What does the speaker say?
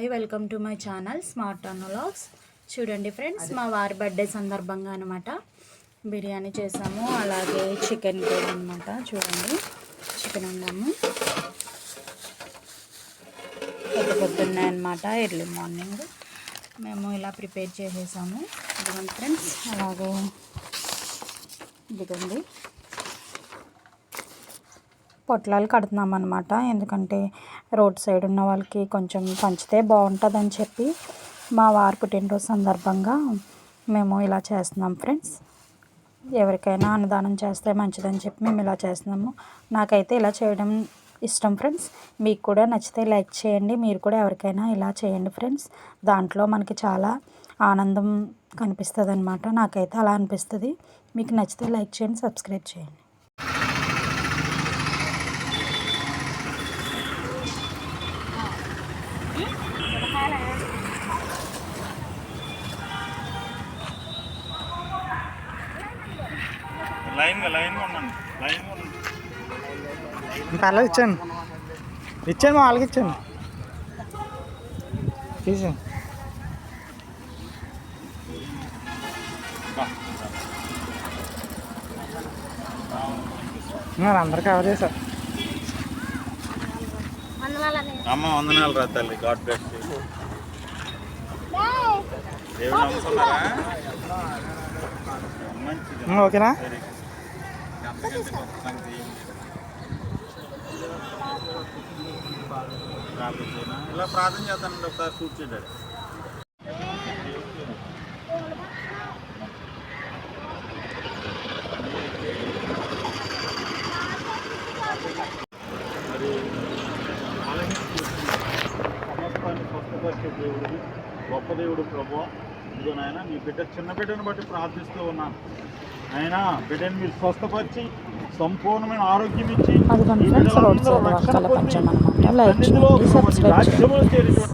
Hi, welcome to my channel smart vlogs. చూడండి friends, మా వారి బర్త్డే సందర్భంగా అనమాట బిర్యానీ చేసాము, అలాగే చికెన్ కూడా అనమాట. చూడండి, చికెన్ వండాము పొద్దున్నే అనమాట. ఎర్లీ మార్నింగ్ మేము ఇలా ప్రిపేర్ చేసేసాము. ఇదిగోండి ఫ్రెండ్స్, అలాగే ఇదిగోండి పొట్లాలు కడుతున్నాం అనమాట. ఎందుకంటే రోడ్ సైడ్ ఉన్న వాళ్ళకి కొంచెం పంచితే బాగుంటుందని చెప్పి మా వారి పుట్టినరోజు సందర్భంగా మేము ఇలా చేస్తున్నాం ఫ్రెండ్స్. ఎవరికైనా అన్నదానం చేస్తే మంచిదని చెప్పి మేము ఇలా చేస్తున్నాము. నాకైతే ఇలా చేయడం ఇష్టం ఫ్రెండ్స్. మీకు కూడా నచ్చితే లైక్ చేయండి. మీరు కూడా ఎవరికైనా ఇలా చేయండి ఫ్రెండ్స్. దాంట్లో మనకి చాలా ఆనందం కనిపిస్తుంది అనమాట. నాకైతే అలా అనిపిస్తుంది. మీకు నచ్చితే లైక్ చేయండి, సబ్స్క్రైబ్ చేయండి. పర్లేదు, ఇచ్చాను వాళ్ళకి ఇచ్చాను తీసాను. అందరు కవర్ చేశారు. అమ్మ వందనాలు రా తల్లి. God bless you. ఓకేనా? ఇలా ప్రార్థన చేస్తానండి ఒకసారి షూట్ చేయండి. మరి సమస్తాన్ని స్వస్థపరిచే దేవుడు, గొప్ప దేవుడు ప్రభువా. ఇదిగో నాయన, నీ బిడ్డ చిన్న బిడ్డను బట్టి ప్రార్థిస్తూ ఉన్నాను. అయినా బిడ్డను మీరు స్వస్థపరిచి సంపూర్ణమైన ఆరోగ్యం ఇచ్చి అది